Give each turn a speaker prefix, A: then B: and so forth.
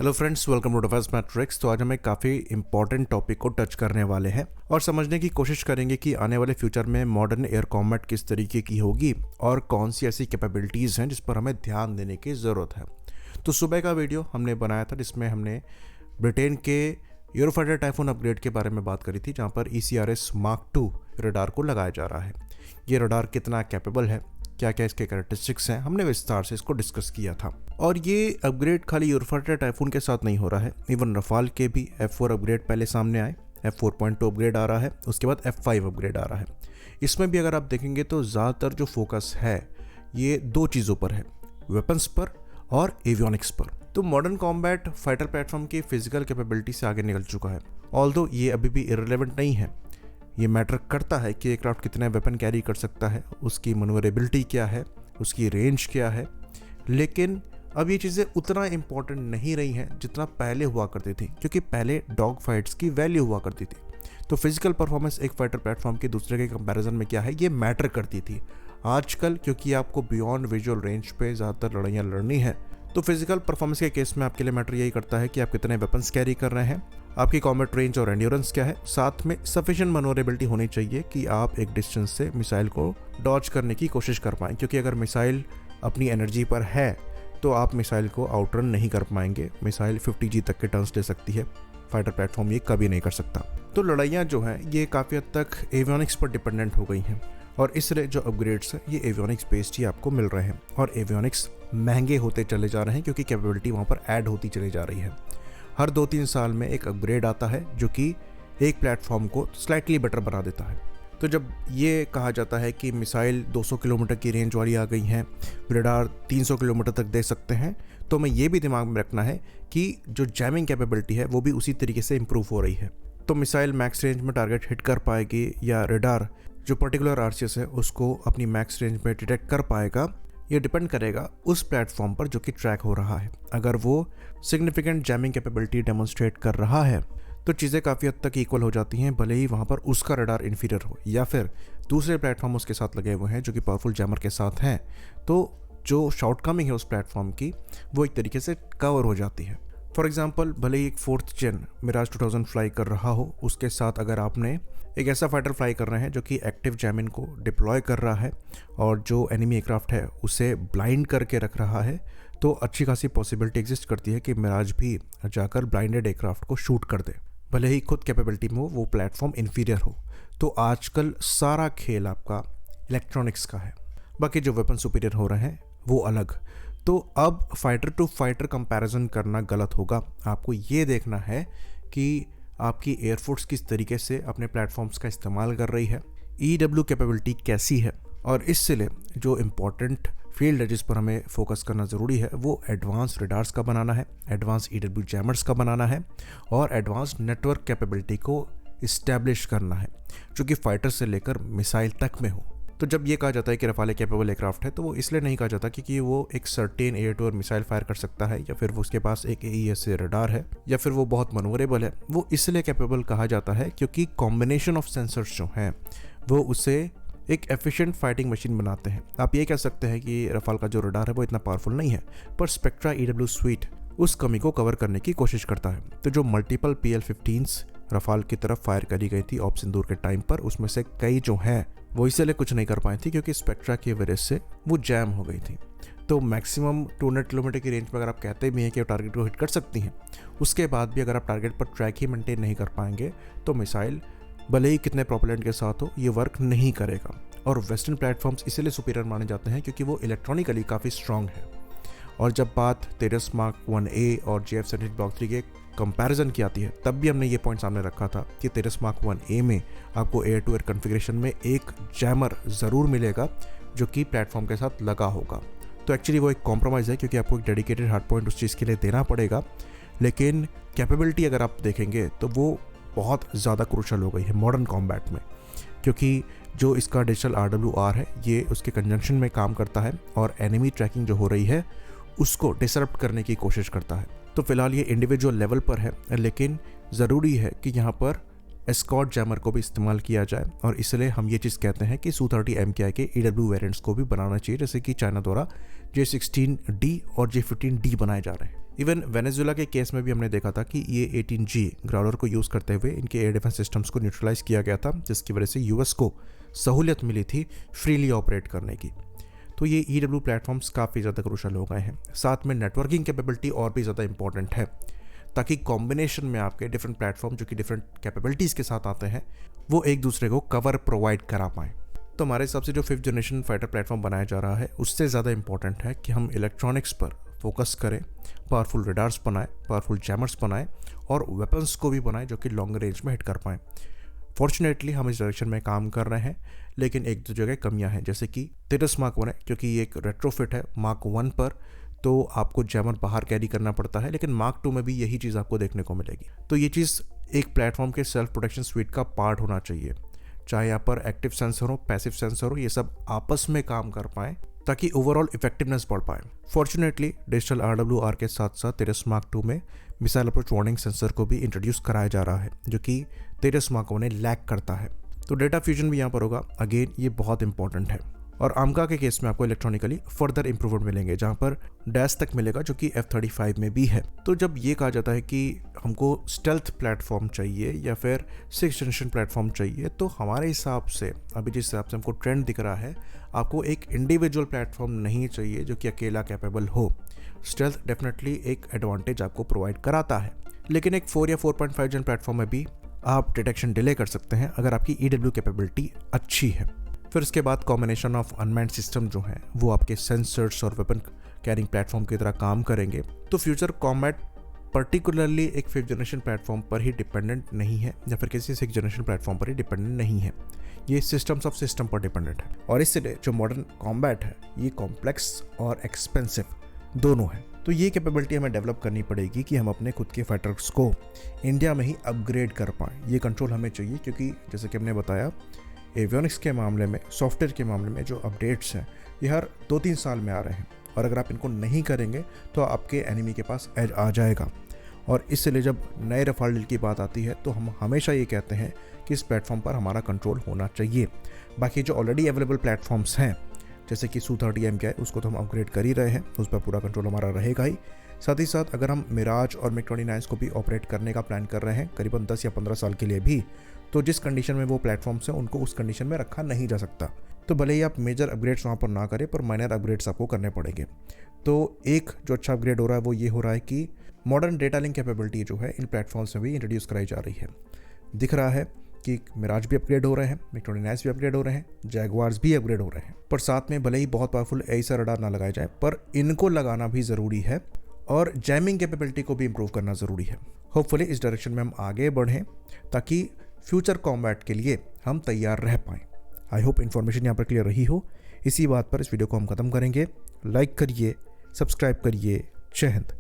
A: Hello friends, welcome to Defence Matrix. तो आज हम एक काफ़ी इंपॉर्टेंट टॉपिक को टच करने वाले हैं और समझने की कोशिश करेंगे कि आने वाले फ्यूचर में मॉडर्न एयर कॉम्बैट किस तरीके की होगी और कौन सी ऐसी कैपेबिलिटीज़ हैं जिस पर हमें ध्यान देने की ज़रूरत है। तो सुबह का वीडियो हमने बनाया था जिसमें हमने ब्रिटेन के यूरोफाइटर टाइफून अपग्रेड के बारे में बात करी थी, जहाँ पर ECRS Mark II रडार को लगाया जा रहा है। ये रडार कितना कैपेबल है, क्या क्या इसके कैरेक्टरिस्टिक्स हैं, हमने विस्तार से इसको डिस्कस किया था। और ये अपग्रेड खाली यूरोफाइटर टाइफून के साथ नहीं हो रहा है, इवन रफाल के भी F4 अपग्रेड पहले सामने आए, F4.2 अपग्रेड आ रहा है, उसके बाद F5 अपग्रेड आ रहा है। इसमें भी अगर आप देखेंगे तो ज़्यादातर जो फोकस है ये दो चीज़ों पर है, वेपन्स पर और एवियोनिक्स पर। तो मॉडर्न कॉम्बैट फाइटर प्लेटफॉर्म की फिजिकल कैपेबिलिटी से आगे निकल चुका है। ऑल्दो ये अभी भी इररिलेवेंट नहीं है, ये मैटर करता है कि एयरक्राफ्ट कितने वेपन कैरी कर सकता है, उसकी मनोवरेबिलिटी क्या है, उसकी रेंज क्या है। लेकिन अब ये चीज़ें उतना इम्पोर्टेंट नहीं रही हैं जितना पहले हुआ करती थी, क्योंकि पहले डॉग फाइट्स की वैल्यू हुआ करती थी। तो फिजिकल परफॉर्मेंस एक फाइटर प्लेटफॉर्म की दूसरे के कंपैरिजन में क्या है, ये मैटर करती थी। आजकल क्योंकि आपको बियॉन्ड विजुअल रेंज पे ज़्यादातर लड़ाइयाँ लड़नी है, तो फिजिकल परफॉर्मेंस के केस में आपके लिए मैटर यही करता है कि आप कितने वेपन्स कैरी कर रहे हैं, आपकी कॉम्बैट रेंज और एंड्योरेंस क्या है, साथ में सफिशिएंट मनोवरेबिलिटी होनी चाहिए कि आप एक डिस्टेंस से मिसाइल को डॉज करने की कोशिश कर पाएँ। क्योंकि अगर मिसाइल अपनी एनर्जी पर है तो आप मिसाइल को आउटरन नहीं कर पाएंगे। मिसाइल 50G तक के टर्न्स ले सकती है, फाइटर प्लेटफॉर्म ये कभी नहीं कर सकता। तो लड़ाइयाँ जो हैं ये काफ़ी हद तक एवियोनिक्स पर डिपेंडेंट हो गई हैं और इसलिए जो अपग्रेड्स हैं ये एवियोनिक्स बेस्ड ही आपको मिल रहे हैं और एवियोनिक्स महंगे होते चले जा रहे हैं क्योंकि कैपेबिलिटी वहाँ पर ऐड होती चली जा रही है। हर 2-3 साल में एक अपग्रेड आता है जो कि एक प्लेटफॉर्म को स्लाइटली बेटर बना देता है। तो जब ये कहा जाता है कि मिसाइल 200 किलोमीटर की रेंज वाली आ गई हैं, रडार 300 किलोमीटर तक दे सकते हैं, तो हमें ये भी दिमाग में रखना है कि जो जैमिंग कैपेबिलिटी है वो भी उसी तरीके से इम्प्रूव हो रही है। तो मिसाइल मैक्स रेंज में टारगेट हिट कर पाएगी या रडार जो पर्टिकुलर RCS है उसको अपनी मैक्स रेंज में डिटेक्ट कर पाएगा, ये डिपेंड करेगा उस प्लेटफॉर्म पर जो कि ट्रैक हो रहा है। अगर वो सिग्निफिकेंट जैमिंग कैपेबिलिटी डेमोन्स्ट्रेट कर रहा है तो चीज़ें काफ़ी हद तक इक्वल हो जाती हैं, भले ही वहाँ पर उसका रडार इन्फीरियर हो या फिर दूसरे प्लेटफॉर्म उसके साथ लगे हुए हैं जो कि पावरफुल जैमर के साथ हैं। तो जो शॉर्टकमिंग है उस प्लेटफॉर्म की वो एक तरीके से कवर हो जाती है। फॉर एग्जाम्पल, भले ही एक 4th Gen मिराज 2000 फ्लाई कर रहा हो, उसके साथ अगर आपने एक ऐसा फाइटर फ्लाई कर रहे हैं जो कि एक्टिव जैमिंग को डिप्लॉय कर रहा है और जो एनिमी एयरक्राफ्ट है उसे ब्लाइंड करके रख रहा है, तो अच्छी खासी पॉसिबिलिटी एग्जिस्ट करती है कि मिराज भी जाकर ब्लाइंडेड एयरक्राफ्ट को शूट कर दे, भले ही खुद कैपेबिलिटी में वो प्लेटफॉर्म इन्फीरियर हो। तो आजकल सारा खेल आपका इलेक्ट्रॉनिक्स का है, बाकी जो वेपन सुपीरियर हो रहे हैं वो अलग। तो अब फाइटर टू फाइटर कंपैरिजन करना गलत होगा। आपको ये देखना है कि आपकी एयरफोर्स किस तरीके से अपने प्लेटफॉर्म्स का इस्तेमाल कर रही है, EW कैपेबिलिटी कैसी है, और इससे जो इम्पॉर्टेंट फील्ड है जिस पर हमें फोकस करना ज़रूरी है वो एडवांस रडार्स का बनाना है, एडवांस EW जैमर्स का बनाना है और एडवांस नेटवर्क कैपेबिलिटी को इस्टेब्लिश करना है जो कि फाइटर से लेकर मिसाइल तक में हो। तो जब ये कहा जाता है कि रफाल कैपेबल एयरक्राफ्ट है तो वो इसलिए नहीं कहा जाता क्योंकि वो एक certain air to air missile fire कर सकता है या फिर वो उसके पास एक AES रडार है या फिर वो बहुत मनोवरेबल है। वो इसलिए कैपेबल कहा जाता है क्योंकि कॉम्बिनेशन ऑफ सेंसर्स जो हैं वो उसे एक एफिशिएंट फाइटिंग मशीन बनाते हैं। आप ये कह सकते हैं कि रफाल का जो रडार है वो इतना पावरफुल नहीं है, पर स्पेक्ट्रा EW स्वीट उस कमी को कवर करने की कोशिश करता है। तो जो मल्टीपल PL-15s रफाल की तरफ फायर करी गई थी ऑप सिंदूर के टाइम पर, उसमें से कई जो हैं वो इसलिए कुछ नहीं कर पाई थी क्योंकि स्पेक्ट्रा की वजह से वो जैम हो गई थी। तो मैक्सिमम 200 किलोमीटर की रेंज पर अगर आप कहते भी हैं कि टारगेट को हिट कर सकती हैं, उसके बाद भी अगर आप टारगेट पर ट्रैक ही मेंटेन नहीं कर पाएंगे तो मिसाइल भले ही कितने प्रोपेलेंट के साथ हो ये वर्क नहीं करेगा। और वेस्टर्न प्लेटफॉर्म्स इसलिए सुपीरियर माने जाते हैं क्योंकि वो इलेक्ट्रॉनिकली काफ़ी स्ट्रॉन्ग है। और जब बात तेजस Mark 1A और JF-17 Block 3 के कंपैरिजन की आती है तब भी हमने ये पॉइंट सामने रखा था कि तेजस Mark 1A में आपको एयर टू एयर कॉन्फ़िगरेशन में एक जैमर ज़रूर मिलेगा जो कि प्लेटफॉर्म के साथ लगा होगा। तो एक्चुअली वो एक कॉम्प्रोमाइज़ है क्योंकि आपको एक डेडिकेटेड हार्ड पॉइंट उस चीज़ के लिए देना पड़ेगा, लेकिन कैपेबिलिटी अगर आप देखेंगे तो वो बहुत ज़्यादा क्रूशल हो गई है मॉडर्न कॉम्बैट में, क्योंकि जो इसका डिजिटल RWR है ये उसके कंजंक्शन में काम करता है और एनिमी ट्रैकिंग जो हो रही है उसको डिसरप्ट करने की कोशिश करता है। तो फिलहाल ये इंडिविजुअल लेवल पर है, लेकिन ज़रूरी है कि यहाँ पर एस्कॉर्ट जैमर को भी इस्तेमाल किया जाए और इसलिए हम ये चीज़ कहते हैं कि Su-30 MKI के EW वेरिएंट्स को भी बनाना चाहिए, जैसे कि चाइना द्वारा J-16D और J-15D बनाए जा रहे हैं। इवन वेनेजुएला के केस में भी हमने देखा था कि ये 18G ग्राउलर को यूज़ करते हुए इनके एयर डिफेंस सिस्टम्स को न्यूट्रलाइज किया गया था, जिसकी वजह से यूएस को सहूलियत मिली थी फ्रीली ऑपरेट करने की। तो ये EW प्लेटफॉर्म्स काफ़ी ज़्यादा क्रूशल हो गए हैं। साथ में नेटवर्किंग कैपेबिलिटी और भी ज़्यादा इंपॉर्टेंट है, ताकि कॉम्बिनेशन में आपके डिफरेंट प्लेटफॉर्म जो कि डिफरेंट कैपेबिलिटीज़ के साथ आते हैं वो एक दूसरे को कवर प्रोवाइड करा पाएँ। तो हमारे हिसाब से जो 5th जनरेशन फाइटर प्लेटफॉर्म बनाया जा रहा है उससे ज़्यादा इंपॉर्टेंट है कि हम इलेक्ट्रॉनिक्स पर फोकस करें, पावरफुल रडार्स बनाएं, पावरफुल जैमर्स बनाएं और वेपन्स को भी बनाएं जो कि लॉन्ग रेंज में हिट कर पाएँ। फॉर्चुनेटली हम इस डायरेक्शन में काम कर रहे हैं, लेकिन एक दो जगह कमियां हैं, जैसे कि तेजस मार्क 1 है, क्योंकि ये एक रेट्रोफिट है मार्क 1 पर, तो आपको जैमर बाहर कैरी करना पड़ता है, लेकिन मार्क 2 में भी यही चीज़ आपको देखने को मिलेगी। तो ये चीज़ एक प्लेटफॉर्म के सेल्फ प्रोटेक्शन स्वीट का पार्ट होना चाहिए, चाहे यहाँ पर एक्टिव सेंसर हो, पैसिव सेंसर हो, ये सब आपस में काम कर पाएँ ताकि ओवरऑल इफेक्टिवनेस बढ़ पाए। फॉर्चुनेटली डिजिटल RWR के साथ साथ तेजस मार्क 2 में मिसाइल अप्रोच वार्निंग सेंसर को भी इंट्रोड्यूस कराया जा रहा है, जो कि तेजस मार्क 1 लैक करता है। तो डेटा फ्यूजन भी यहाँ पर होगा, अगेन ये बहुत इंपॉर्टेंट है। और आमका के केस में आपको इलेक्ट्रॉनिकली फर्दर इंप्रूवमेंट मिलेंगे, जहाँ पर डैश तक मिलेगा जो कि F-35 में भी है। तो जब ये कहा जाता है कि हमको स्टेल्थ प्लेटफॉर्म चाहिए या फिर 6th जनरेशन प्लेटफॉर्म चाहिए, तो हमारे हिसाब से अभी जिस हिसाब से हमको ट्रेंड दिख रहा है, आपको एक इंडिविजुअल प्लेटफॉर्म नहीं चाहिए जो कि अकेला कैपेबल हो। स्टेल्थ डेफिनेटली एक एडवांटेज आपको प्रोवाइड कराता है, लेकिन एक 4 या 4.5 जन प्लेटफॉर्म में भी आप डिटेक्शन डिले कर सकते हैं अगर आपकी EW कैपेबिलिटी अच्छी है। फिर उसके बाद कॉम्बिनेशन ऑफ अनमैन्ड सिस्टम जो है वो आपके सेंसर्स और वेपन कैरिंग प्लेटफॉर्म की तरह काम करेंगे। तो फ्यूचर कॉम्बैट पर्टिकुलरली एक 5th जनरेशन प्लेटफॉर्म पर ही डिपेंडेंट नहीं है या फिर किसी 6th जनरेशन प्लेटफॉर्म पर ही डिपेंडेंट नहीं है, ये सिस्टम्स ऑफ सिस्टम पर डिपेंडेंट है। और इसलिए जो मॉडर्न कॉम्बैट है ये कॉम्प्लेक्स और एक्सपेंसिव दोनों है। तो ये कैपेबिलिटी हमें डेवलप करनी पड़ेगी कि हम अपने खुद के फाइटर्स को इंडिया में ही अपग्रेड कर पाएँ। ये कंट्रोल हमें चाहिए, क्योंकि जैसे कि हमने बताया एवियोनिक्स के मामले में, सॉफ्टवेयर के मामले में जो अपडेट्स हैं ये हर 2-3 साल में आ रहे हैं, और अगर आप इनको नहीं करेंगे तो आपके एनिमी के पास एज आ जाएगा। और इसलिए जब नए रफाल डील की बात आती है तो हम हमेशा ये कहते हैं कि इस प्लेटफॉर्म पर हमारा कंट्रोल होना चाहिए। बाकी जो ऑलरेडी अवेलेबल प्लेटफॉर्म्स हैं जैसे कि Su-30M क्या है, उसको तो हम अपग्रेड कर ही रहे हैं, उस पर पूरा कंट्रोल हमारा रहेगा ही। साथ ही साथ अगर हम मिराज और MiG-29 को भी ऑपरेट करने का प्लान कर रहे हैं करीबन 10 या 15 साल के लिए भी, तो जिस कंडीशन में वो प्लेटफॉर्म्स हैं उनको उस कंडीशन में रखा नहीं जा सकता। तो भले ही आप मेजर अपग्रेड्स वहाँ पर ना करें, पर माइनर अपग्रेड्स आपको करने पड़ेंगे। तो एक जो अच्छा अपग्रेड हो रहा है वो ये हो रहा है कि मॉडर्न डेटा लिंक कैपेबिलिटी जो है इन प्लेटफॉर्म्स में भी इंट्रोड्यूस कराई जा रही है। दिख रहा है कि मिराज भी अपग्रेड हो रहे हैं, MiG-29 भी अपग्रेड हो रहे हैं, जैगवार्स भी अपग्रेड हो रहे हैं। पर साथ में भले ही बहुत पावरफुल ऐसा रडार ना लगाया जाए, पर इनको लगाना भी ज़रूरी है और जैमिंग कैपेबिलिटी को भी इम्प्रूव करना ज़रूरी है। होपफुली इस डायरेक्शन में हम आगे बढ़ें ताकि फ्यूचर कॉम्बैट के लिए हम तैयार रह पाएँ। आई होप इन्फॉर्मेशन यहाँ पर क्लियर रही हो। इसी बात पर इस वीडियो को हम ख़त्म करेंगे। लाइक करिए, सब्सक्राइब करिए। जय हिंद।